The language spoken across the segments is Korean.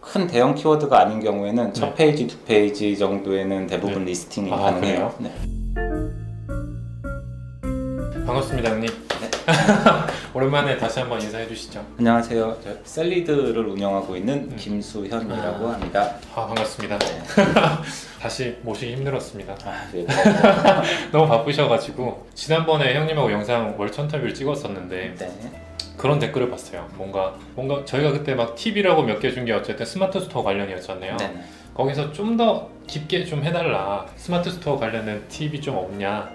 큰 대형 키워드가 아닌 경우에는 네. 첫 페이지, 두 페이지 정도에는 대부분 네. 리스팅이 아, 가능해요. 그래요? 반갑습니다, 형님. 네. 오랜만에 다시 한번 인사해 주시죠. 안녕하세요. 저 셀리드를 운영하고 있는 김수현이라고 합니다. 아, 반갑습니다. 네. 다시 모시기 힘들었습니다. 네. 너무 바쁘셔가지고 지난번에 형님하고 영상 월천터뷰를 찍었었는데 네. 그런 댓글을 봤어요. 뭔가 저희가 그때 막 팁이라고 몇 개 준 게 어쨌든 스마트 스토어 관련이었잖아요. 네. 거기서 좀 더 깊게 좀 해달라, 스마트 스토어 관련된 팁이 좀 없냐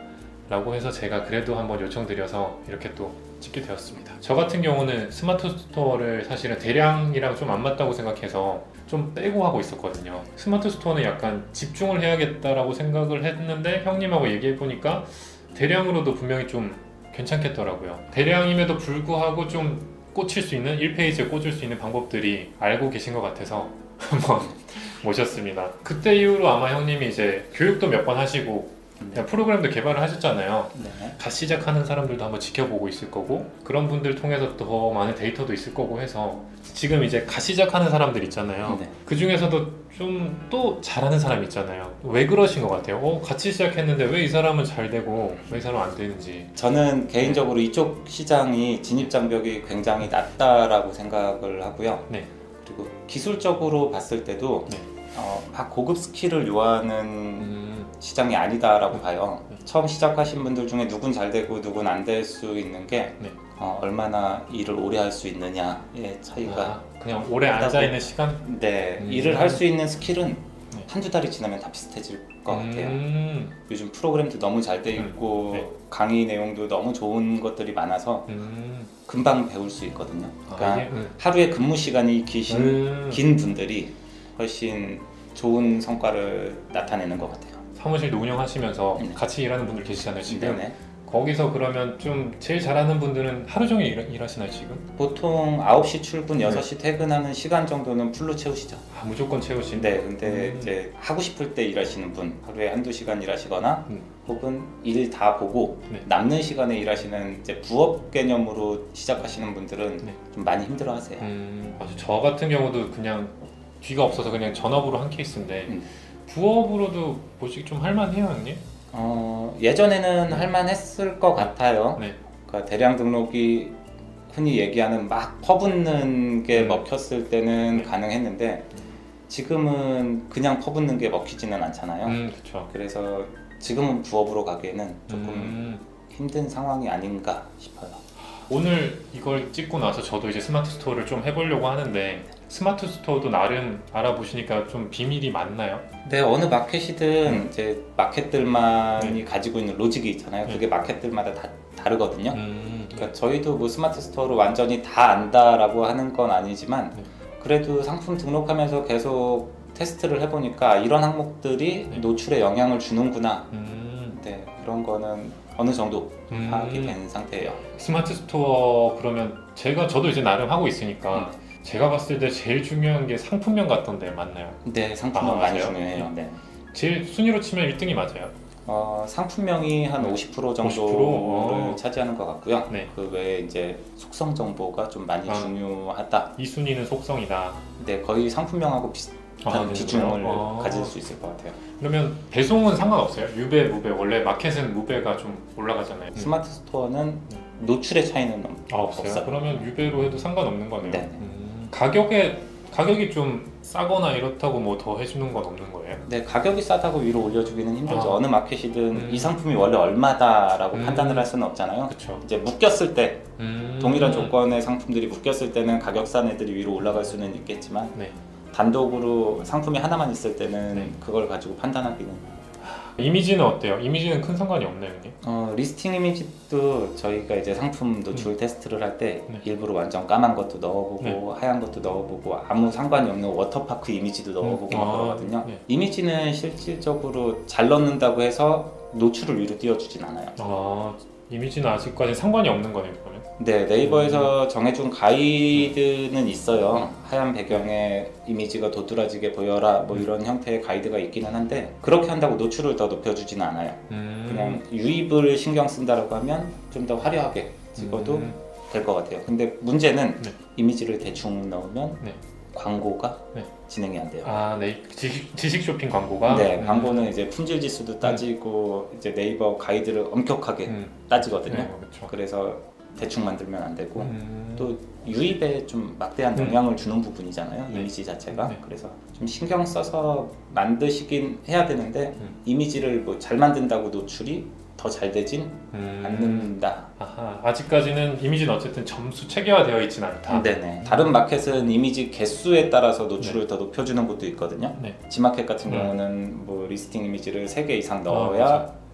라고 해서 제가 그래도 한번 요청드려서 이렇게 또 찍게 되었습니다. 저 같은 경우는 스마트 스토어를 사실은 대량이랑 좀 안 맞다고 생각해서 좀 빼고 하고 있었거든요. 스마트 스토어는 약간 집중을 해야겠다라고 생각을 했는데 형님하고 얘기해보니까 대량으로도 분명히 좀 괜찮겠더라고요. 대량임에도 불구하고 좀 꽂힐 수 있는, 1페이지에 꽂을 수 있는 방법들이 알고 계신 것 같아서 한번 모셨습니다. 그때 이후로 아마 형님이 이제 교육도 몇 번 하시고 프로그램도 개발을 하셨잖아요. 네. 갓 시작하는 사람들도 한번 지켜보고 있을 거고, 그런 분들 통해서 더 많은 데이터도 있을 거고 해서 지금 이제 갓 시작하는 사람들 있잖아요. 네. 그 중에서도 좀 또 잘하는 사람 있잖아요. 왜 그러신 것 같아요? 같이 시작했는데 왜 이 사람은 잘 되고 왜 이 사람은 안 되는지. 저는 개인적으로 이쪽 시장이 진입장벽이 굉장히 낮다라고 생각을 하고요. 네. 그리고 기술적으로 봤을 때도 네. 막 고급 스킬을 요하는 시장이 아니다라고 봐요. 처음 시작하신 분들 중에 누군 잘 되고 누군 안 될 수 있는 게 네. 얼마나 일을 오래 할 수 있느냐의 차이가. 그냥 오래 앉아있는 시간? 네, 일을 할 수 있는 스킬은 네. 한두 달이 지나면 다 비슷해질 것 같아요. 요즘 프로그램도 너무 잘 돼 있고 네. 강의 내용도 너무 좋은 것들이 많아서 금방 배울 수 있거든요. 그러니까 하루에 근무 시간이 긴 분들이 훨씬 좋은 성과를 나타내는 것 같아요. 사무실도 운영하시면서 네. 같이 일하는 분들 계시잖아요, 지금. 네네. 거기서 그러면 좀 제일 잘하는 분들은 하루 종일 일하시나요, 지금? 보통 9시 출근, 6시 퇴근하는 시간 정도는 풀로 채우시죠. 무조건 채우신? 네, 근데 이제 하고 싶을 때 일하시는 분, 하루에 한두 시간 일하시거나 혹은 일 다 보고 네. 남는 시간에 일하시는 이제 부업 개념으로 시작하시는 분들은 네. 좀 많이 힘들어 하세요. 맞아. 저 같은 경우도 그냥 뒤가 없어서 그냥 전업으로 한 케이스인데 부업으로도 보시기 좀 할만해요, 형님? 예전에는 할만했을 것 같아요. 네. 그러니까 대량 등록이 흔히 얘기하는 막 퍼붓는 게 먹혔을 때는 가능했는데 지금은 그냥 퍼붓는 게 먹히지는 않잖아요. 그렇죠. 그래서 지금은 부업으로 가기에는 조금 힘든 상황이 아닌가 싶어요. 오늘 이걸 찍고 나서 저도 이제 스마트 스토어를 좀 해보려고 하는데 스마트 스토어도 나름 알아보시니까 좀 비밀이 많나요? 네, 어느 마켓이든 이제 마켓들만이 가지고 있는 로직이 있잖아요. 그게 마켓들마다 다 다르거든요. 그러니까 저희도 뭐 스마트 스토어를 완전히 다 안다라고 하는 건 아니지만 그래도 상품 등록하면서 계속 테스트를 해보니까 이런 항목들이 노출에 영향을 주는구나. 네, 그런 거는 어느 정도 파악이 된 상태예요. 스마트 스토어 그러면 저도 이제 나름 하고 있으니까 제가 봤을 때 제일 중요한 게 상품명 같던데 맞나요? 네, 상품명 많이 중요해요. 네. 제일 순위로 치면 1등이 맞아요? 상품명이 한 50% 정도를 차지하는 것 같고요. 네. 그 외에 이제 속성 정보가 좀 많이 중요하다. 이 순위는 속성이다. 네, 거의 상품명하고 비슷한 비중을 가질 수 있을 것 같아요. 그러면 배송은 상관없어요? 유배, 무배. 원래 마켓은 무배가 좀 올라가잖아요. 스마트 스토어는 노출의 차이는 없어요. 그러면 유배로 해도 상관없는 거네요. 네. 가격이 좀 싸거나 이렇다고 뭐 더 해주는 건 없는 거예요? 네, 가격이 싸다고 위로 올려주기는 힘들죠. 어느 마켓이든 이 상품이 원래 얼마다라고 판단을 할 수는 없잖아요. 그쵸. 이제 묶였을 때 동일한 조건의 상품들이 묶였을 때는 가격 싼 애들이 위로 올라갈 수는 있겠지만 단독으로 상품이 하나만 있을 때는 그걸 가지고 판단하기는. 이미지는 어때요? 이미지는 큰 상관이 없나요, 형님? 리스팅 이미지도 저희가 이제 상품 노출 테스트를 할 때 일부러 완전 까만 것도 넣어보고 하얀 것도 넣어보고 아무 상관이 없는 워터파크 이미지도 넣어보고 그러거든요. 이미지는 실질적으로 잘 넣는다고 해서 노출을 위로 띄워주진 않아요. 이미지는 아직까지 상관이 없는 거네요, 그러면? 네, 네이버에서 정해준 가이드는 있어요. 하얀 배경에 이미지가 도드라지게 보여라 뭐 이런 형태의 가이드가 있기는 한데 그렇게 한다고 노출을 더 높여주지는 않아요. 그냥 유입을 신경 쓴다라고 하면 좀 더 화려하게 찍어도 될 것 같아요. 근데 문제는 이미지를 대충 넣으면 광고가 네. 진행이 안 돼요. 아, 네. 지식 쇼핑 광고가? 네, 광고는 이제 품질 지수도 따지고 이제 네이버 가이드를 엄격하게 따지거든요. 네, 그렇죠. 그래서 대충 만들면 안 되고 또 유입에 좀 막대한 영향을 주는 부분이잖아요. 네. 이미지 자체가. 네. 그래서 좀 신경 써서 만드시긴 해야 되는데 이미지를 뭐 잘 만든다고 노출이 더 잘 되진 않는다. 아하, 아직까지는 이미지는 어쨌든 점수 체계화되어 있진 않다. 네네. 다른 마켓은 이미지 개수에 따라서 노출을 더 높여주는 것도 있거든요. 네. G마켓 같은 경우는 뭐 리스팅 이미지를 3개 이상 넣어야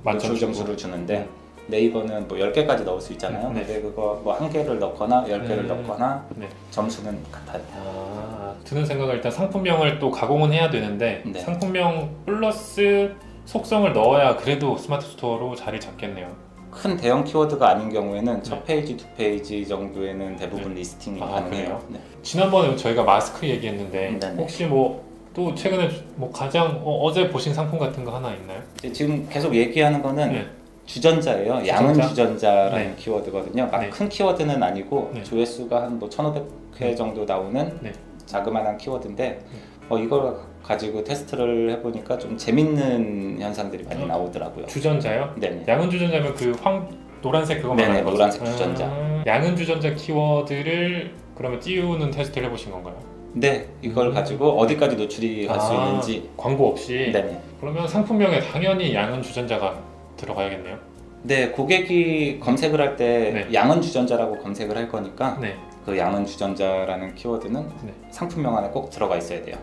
맞아. 노출 만점 점수를 주는데 네이버는 뭐 10개까지 넣을 수 있잖아요. 네. 근데 그거 뭐 1개를 넣거나 10개를 넣거나 네. 점수는 같아요. 아, 드는 생각은 일단 상품명을 또 가공은 해야 되는데 네. 상품명 플러스 속성을 넣어야 그래도 스마트 스토어로 자리 잡겠네요. 큰 대형 키워드가 아닌 경우에는 첫 페이지, 두 페이지 정도에는 대부분 리스팅이 가능해요. 네. 지난번에 저희가 마스크 얘기했는데 네네. 혹시 뭐 또 최근에 뭐 가장 어제 보신 상품 같은 거 하나 있나요? 지금 계속 얘기하는 거는 네. 주전자예요. 양은 주전자라는 네. 키워드거든요. 막 네. 큰 키워드는 아니고 네. 조회수가 한 뭐 1,500회 정도 나오는 네. 자그마한 키워드인데 이걸 가지고 테스트를 해보니까 좀 재밌는 현상들이 많이 나오더라고요. 주전자요? 네네. 양은 주전자면 그 노란색 그거 네네, 말하는 거죠? 노란색 주전자. 양은 주전자 키워드를 그러면 띄우는 테스트를 해보신 건가요? 네, 이걸 가지고 어디까지 노출이 갈 수 있는지. 광고 없이? 네네. 그러면 상품명에 당연히 양은 주전자가 들어가야겠네요. 네, 고객이 검색을 할 때 네. 양은 주전자라고 검색을 할 거니까 네. 그 양은 주전자라는 키워드는 네. 상품명 안에 꼭 들어가 있어야 돼요.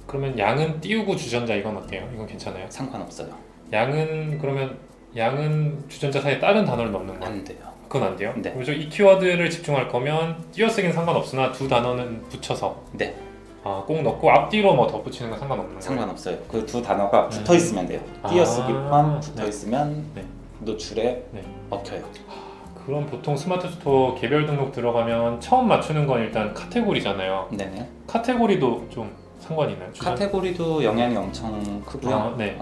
그러면 양은 띄우고 주전자 이건 어때요? 이건 괜찮아요? 상관없어요. 그러면 양은 주전자 사이에 다른 단어를 넣는 거예요? 안 돼요. 그건 안 돼요? 네. 그렇죠. 이 키워드를 집중할 거면 띄어쓰기는 상관없으나 두 단어는 붙여서 네. 꼭 넣고 앞뒤로 뭐 덧붙이는 건 상관없는 거예요? 상관없어요. 그 두 단어가 붙어 있으면 돼요. 띄어쓰기 포함 붙어 있으면 네. 노출에 네. 먹혀요. 그럼 보통 스마트 스토어 개별 등록 들어가면 처음 맞추는 건 일단 카테고리잖아요. 네네. 카테고리도 좀 상관이 있나요? 카테고리도 영향이 엄청 크고요. 네.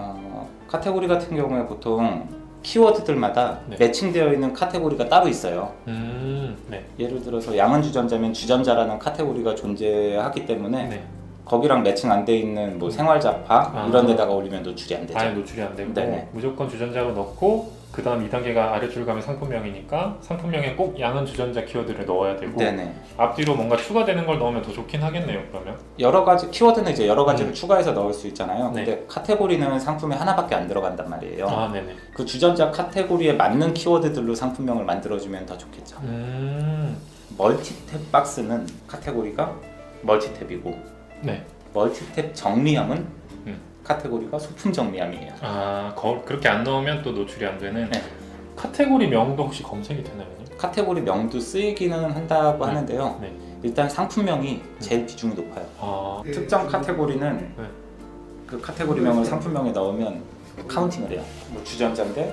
카테고리 같은 경우에 보통 키워드들마다 네. 매칭되어 있는 카테고리가 따로 있어요. 네. 예를 들어서 양은 주전자면 주전자라는 카테고리가 존재하기 때문에 네. 거기랑 매칭 안 돼 있는 뭐 생활잡화 이런 데다가 올리면 노출이 안 되죠. 아예 노출이 안 되고 네네. 무조건 주전자로 넣고 그 다음 2단계가 아래줄 가면 상품명이니까 상품명에 꼭 양은 주전자 키워드를 넣어야 되고 네네. 앞뒤로 뭔가 추가되는 걸 넣으면 더 좋긴 하겠네요. 그러면 여러 가지 키워드는 이제 여러 가지를 추가해서 넣을 수 있잖아요. 네. 근데 카테고리는 상품에 하나밖에 안 들어간단 말이에요. 네네. 그 주전자 카테고리에 맞는 키워드들로 상품명을 만들어주면 더 좋겠죠. 멀티탭 박스는 카테고리가 멀티탭이고 네. 멀티탭 정리함은 카테고리가 소품 정리함이에요. 그렇게 안 넣으면 또 노출이 안 되는. 네. 카테고리 명도 혹시 검색이 되나요? 카테고리 명도 쓰이기는 한다고 하는데요. 네. 일단 상품명이 제일 비중이 높아요. 특정 카테고리는 그 카테고리명을 상품명에 넣으면 카운팅을 해요. 뭐 주전자인데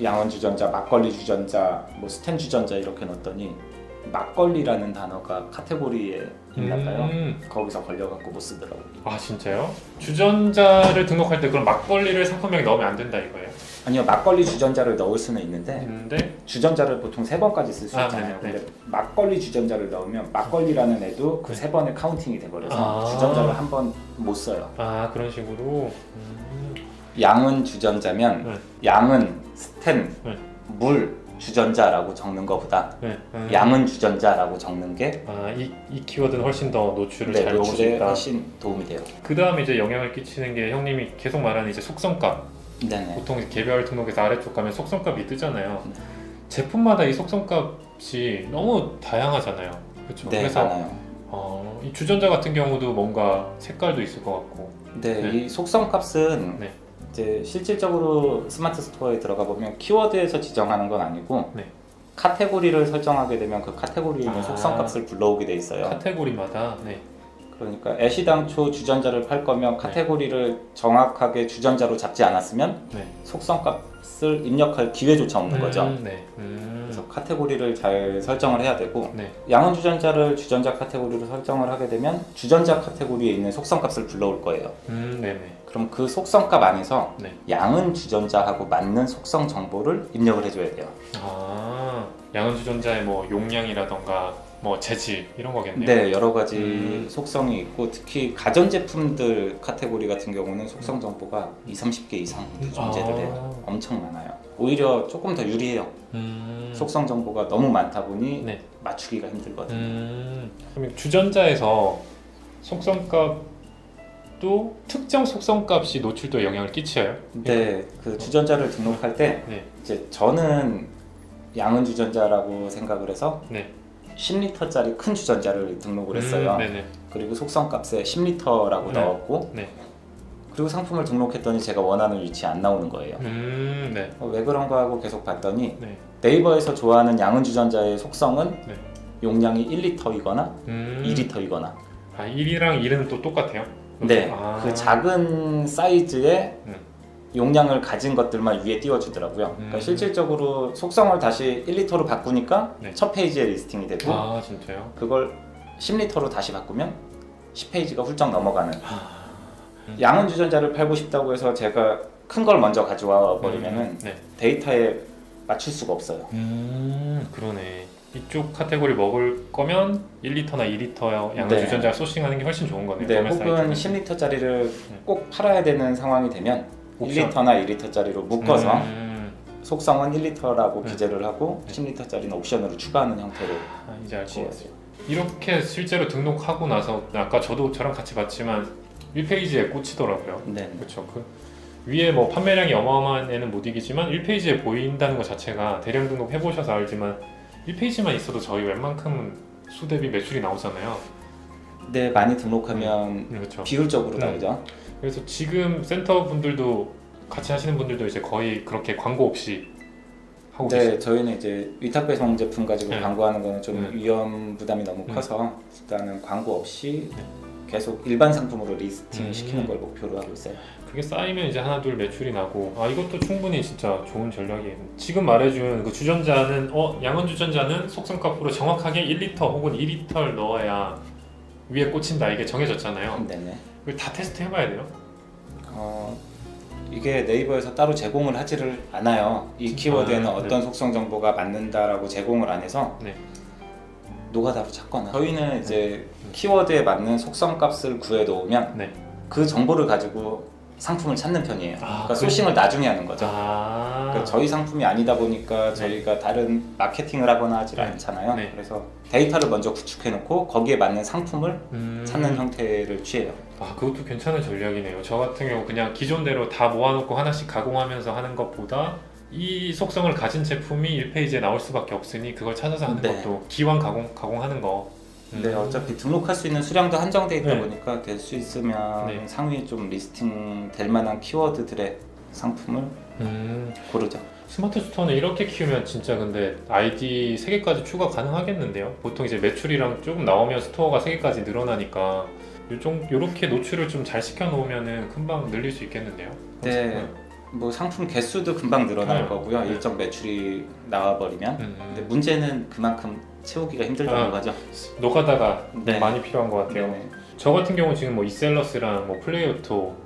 양은 주전자, 막걸리 주전자, 뭐 스텐 주전자 이렇게 넣었더니 막걸리라는 단어가 카테고리에 있나봐요. 거기서 걸려갖고 못 쓰더라고요. 진짜요? 주전자를 등록할 때 그럼 막걸리를 상품명에 넣으면 안 된다 이거예요? 아니요, 막걸리 주전자를 넣을 수는 있는데 주전자를 보통 3번까지 쓸 수 있잖아요. 근데 막걸리 주전자를 넣으면 막걸리라는 애도 그 3번에 카운팅이 돼버려서 주전자를 한 번 못 써요. 그런 식으로. 양은 주전자면 양은 스텐, 물, 주전자라고 적는 것보다 양은 주전자라고 적는 게 이 키워드는 훨씬 더 노출을 잘 먹을 수 노출에 있다. 훨씬 도움이 돼요. 그 다음에 이제 영향을 끼치는 게 형님이 계속 말하는 이제 속성값. 네네. 보통 개별 등록에서 아래쪽 가면 속성값이 뜨잖아요. 제품마다 이 속성값이 너무 다양하잖아요. 그렇죠? 네, 그래서 많아요. 이 주전자 같은 경우도 뭔가 색깔도 있을 것 같고. 이 속성값은 이제 실질적으로 스마트 스토어에 들어가 보면 키워드에서 지정하는 건 아니고 카테고리를 설정하게 되면 그 카테고리에 있는 속성값을 불러오게 돼 있어요. 카테고리마다. 그러니까 애시당초 주전자를 팔 거면 카테고리를 정확하게 주전자로 잡지 않았으면 속성값을 입력할 기회조차 없는 거죠. 그래서 카테고리를 잘 설정을 해야 되고 양은 주전자를 주전자 카테고리로 설정을 하게 되면 주전자 카테고리에 있는 속성값을 불러올 거예요. 그럼 그 속성값 안에서 양은 주전자하고 맞는 속성 정보를 입력을 해줘야 돼요. 양은 주전자의 뭐 용량이라던가 뭐 재질 이런 거겠네요. 네, 여러 가지 속성이 있고 특히 가전제품들 카테고리 같은 경우는 속성 정보가 20-30개 이상 존재를 해요. 엄청 많아요. 오히려 조금 더 유리해요. 속성 정보가 너무 많다 보니 네. 맞추기가 힘들거든요. 그럼 주전자에서 속성값도 특정 속성값이 노출도에 영향을 끼쳐요? 네, 그 주전자를 등록할 때 네. 이제 저는 양은 주전자라고 생각을 해서 네. 10리터짜리 큰 주전자를 등록을 했어요. 그리고 속성값에 10리터라고 네. 넣었고 네. 그리고 상품을 등록했더니 제가 원하는 위치에 안 나오는 거예요. 네. 왜 그런가 하고 계속 봤더니 네. 네이버에서 좋아하는 양은 주전자의 속성은 네. 용량이 1리터이거나 2리터이거나 1이랑 1은 또 똑같아요? 네, 그 작은 사이즈의 용량을 가진 것들만 위에 띄워주더라고요. 그러니까 실질적으로 속성을 다시 1리터로 바꾸니까 네. 첫 페이지에 리스팅이 되고 진짜요? 그걸 10리터로 다시 바꾸면 10페이지가 훌쩍 넘어가는 양은 주전자를 팔고 싶다고 해서 제가 큰 걸 먼저 가져와 버리면은 네. 데이터에 맞출 수가 없어요. 그러네. 이쪽 카테고리 먹을 거면 1리터나 2리터 양은 네. 주전자 소싱하는 게 훨씬 좋은 거네요. 네, 도매 혹은 사이트는. 10리터짜리를 꼭 팔아야 되는 상황이 되면 옵션. 1리터나 2리터짜리로 묶어서 속성은 1리터라고 네. 기재를 하고 네. 10리터짜리는 옵션으로 추가하는 형태로 이제 알 수 있어요. 이렇게 실제로 등록하고 나서 아까 저랑 같이 봤지만 1페이지에 꽂히더라고요. 네. 그렇죠. 그 위에 뭐 판매량이 어마어마한 애는 못 이기지만 1페이지에 보인다는 것 자체가 대량 등록 해보셔서 알지만 1페이지만 있어도 저희 웬만큼은 수 대비 매출이 나오잖아요. 네, 많이 등록하면 그렇죠. 비율적으로 나오죠. 그래서 지금 센터 분들도 같이 하시는 분들도 이제 거의 그렇게 광고 없이 하고 네, 계세요. 저희는 이제 위탁 배송 제품 가지고 네. 광고하는 거는 좀 네. 위험 부담이 너무 커서 일단은 광고 없이 계속 일반 상품으로 리스팅 시키는 걸 목표로 하고 있어요. 그게 쌓이면 이제 하나 둘 매출이 나고 이것도 충분히 진짜 좋은 전략이에요. 지금 말해준 그 주전자는 양은 주전자는 속성값으로 정확하게 1리터 혹은 2리터를 넣어야 위에 꽂힌다 이게 정해졌잖아요. 네네. 이걸 다 테스트 해봐야 돼요? 이게 네이버에서 따로 제공을 하지를 않아요. 이 키워드에는 어떤 속성 정보가 맞는다라고 제공을 안 해서 네. 노가다로 찾거나 저희는 이제 키워드에 맞는 속성 값을 구해 놓으면 네. 그 정보를 가지고 상품을 찾는 편이에요. 그러니까 소싱을 나중에 하는 거죠. 그러니까 저희 상품이 아니다 보니까 저희가 다른 마케팅을 하거나 하지 않잖아요. 네. 그래서 데이터를 먼저 구축해 놓고 거기에 맞는 상품을 찾는 형태를 취해요. 그것도 괜찮은 전략이네요. 저 같은 경우 그냥 기존대로 다 모아놓고 하나씩 가공하면서 하는 것보다 이 속성을 가진 제품이 1페이지에 나올 수밖에 없으니 그걸 찾아서 하는 것도 기왕 가공하는 거. 네, 어차피 등록할 수 있는 수량도 한정돼 있다 네. 보니까 될 수 있으면 상위에 좀 리스팅 될 만한 키워드들의 상품을 고르죠. 스마트 스토어는 이렇게 키우면 진짜 근데 아이디 3개까지 추가 가능하겠는데요? 보통 이제 매출이랑 조금 나오면 스토어가 3개까지 늘어나니까 요렇게 노출을 좀 잘 시켜 놓으면은 금방 늘릴 수 있겠는데요? 네. 뭐 상품 개수도 금방 늘어날 거고요. 일정 매출이 나와버리면. 근데 문제는 그만큼 채우기가 힘들다는 거죠. 노가다가 많이 필요한 것 같아요. 네네. 저 같은 경우 지금 뭐 이셀러스랑 뭐 플레이오토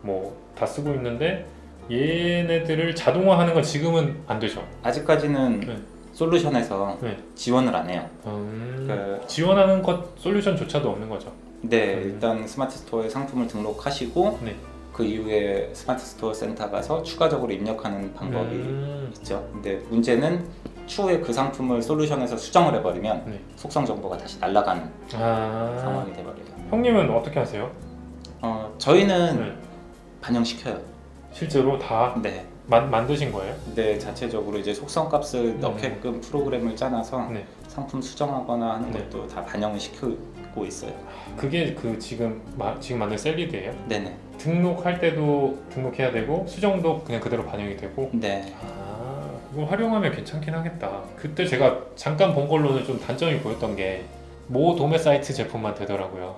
뭐 다 쓰고 있는데 얘네들을 자동화하는 건 지금은 안 되죠. 아직까지는 솔루션에서 지원을 안 해요. 지원하는 것 솔루션조차도 없는 거죠. 네, 일단 스마트 스토어에 상품을 등록하시고 그 이후에 스마트 스토어 센터 가서 추가적으로 입력하는 방법이 있죠. 근데 문제는 추후에 그 상품을 솔루션에서 수정을 해버리면 속성 정보가 다시 날아가는 상황이 돼버려요. 형님은 어떻게 하세요? 저희는 반영시켜요. 실제로 다 네. 만드신 거예요? 네, 자체적으로 이제 속성 값을 넣게끔 프로그램을 짜놔서 상품 수정하거나 하는 것도 다 반영을 시키고 있어요. 그게 그 지금 만든 셀리드예요? 네네. 등록할 때도 등록해야 되고 수정도 그냥 그대로 반영이 되고? 네. 이거 활용하면 괜찮긴 하겠다. 그때 제가 잠깐 본 걸로는 좀 단점이 보였던 게 모 도매 사이트 제품만 되더라고요.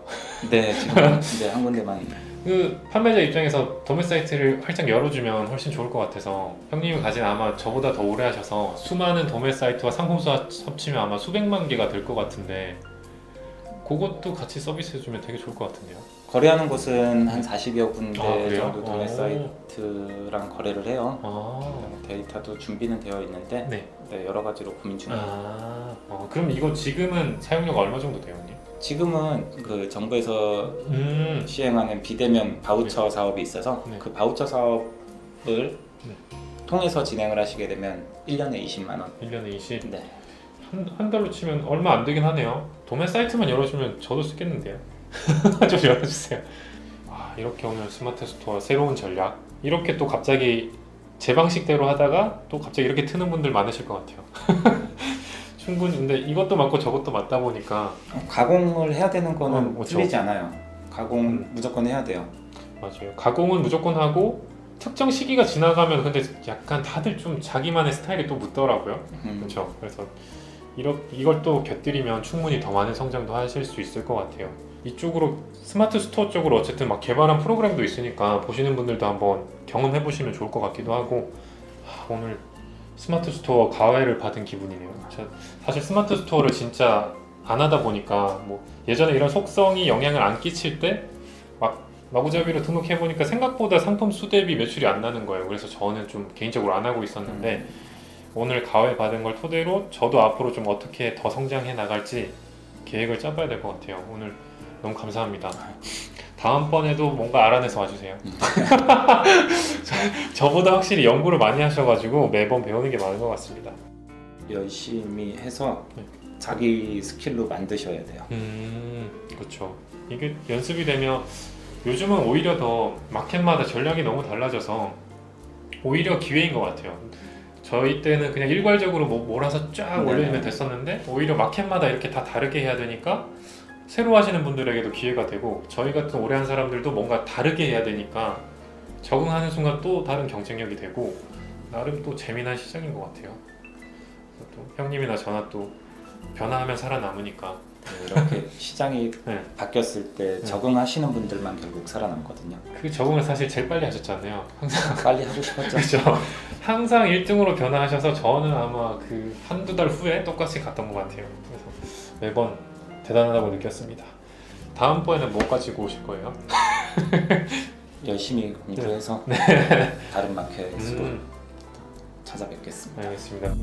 네, 지금 한 군데만. 그 판매자 입장에서 도매 사이트를 활짝 열어주면 훨씬 좋을 것 같아서 형님이 가진 아마 저보다 더 오래 하셔서 수많은 도매 사이트와 상품 수 합치면 아마 수백만 개가 될 것 같은데 그것도 같이 서비스 해주면 되게 좋을 것 같은데요. 거래하는 곳은 한 40여 군데 그래요? 정도 도매 사이트랑 거래를 해요. 아, 데이터도 준비는 되어 있는데 네. 네, 여러 가지로 고민 중이에요. 그럼 이거 지금은 사용료가 얼마 정도 돼요, 형님? 지금은 그 정부에서 시행하는 비대면 바우처 사업이 있어서 네. 그 바우처 사업을 통해서 진행을 하시게 되면 1년에 20만 원. 1년에 20? 네. 한 달로 치면 얼마 안 되긴 하네요. 도매 사이트만 열어주면 저도 쓰겠는데요. 좀 열어주세요. 이렇게 오늘 스마트 스토어 새로운 전략, 이렇게 또 갑자기 제 방식대로 하다가 또 갑자기 이렇게 트는 분들 많으실 것 같아요. 충분히. 근데 이것도 맞고 저것도 맞다 보니까 가공을 해야 되는 거는 그렇죠. 틀리지 않아요. 가공 무조건 해야 돼요. 맞아요. 가공은 무조건 하고 특정 시기가 지나가면 근데 약간 다들 좀 자기만의 스타일이 또 묻더라고요. 그렇죠. 그래서 이걸 또 곁들이면 충분히 더 많은 성장도 하실 수 있을 것 같아요. 이쪽으로 스마트 스토어 쪽으로 어쨌든 막 개발한 프로그램도 있으니까 보시는 분들도 한번 경험해 보시면 좋을 것 같기도 하고, 오늘 스마트 스토어 가외를 받은 기분이네요. 사실 스마트 스토어를 진짜 안 하다 보니까 뭐 예전에 이런 속성이 영향을 안 끼칠 때 막 마구잡이로 등록해 보니까 생각보다 상품 수 대비 매출이 안 나는 거예요. 그래서 저는 좀 개인적으로 안 하고 있었는데 오늘 가외 받은 걸 토대로 저도 앞으로 좀 어떻게 더 성장해 나갈지 계획을 짜봐야 될 것 같아요. 오늘 너무 감사합니다. 다음번에도 뭔가 알아내서 와주세요. 저보다 확실히 연구를 많이 하셔가지고 매번 배우는 게 많은 것 같습니다. 열심히 해서 자기 스킬로 만드셔야 돼요. 그렇죠. 이게 연습이 되면 요즘은 오히려 더 마켓마다 전략이 너무 달라져서 오히려 기회인 것 같아요. 저희 때는 그냥 일괄적으로 몰아서 쫙 올려주면 됐었는데 오히려 마켓마다 이렇게 다 다르게 해야 되니까 새로 하시는 분들에게도 기회가 되고, 저희 같은 오래 한 사람들도 뭔가 다르게 해야 되니까 적응하는 순간 또 다른 경쟁력이 되고 나름 또 재미난 시장인 것 같아요. 또 형님이나 저나 또 변화하면 살아남으니까 이렇게 시장이 바뀌었을 때 적응하시는 분들만 결국 살아남거든요. 그 적응을 사실 제일 빨리 하셨잖아요. 항상 빨리 하고 싶었죠. 그렇죠. 항상 1등으로 변화하셔서 저는 아마 그 한두 달 후에 똑같이 갔던 것 같아요. 그래서 매번 대단하다고 느꼈습니다. 다음번에는 뭐 가지고 오실 거예요? 열심히 공부해서 다른 마켓으로 찾아뵙겠습니다. 알겠습니다.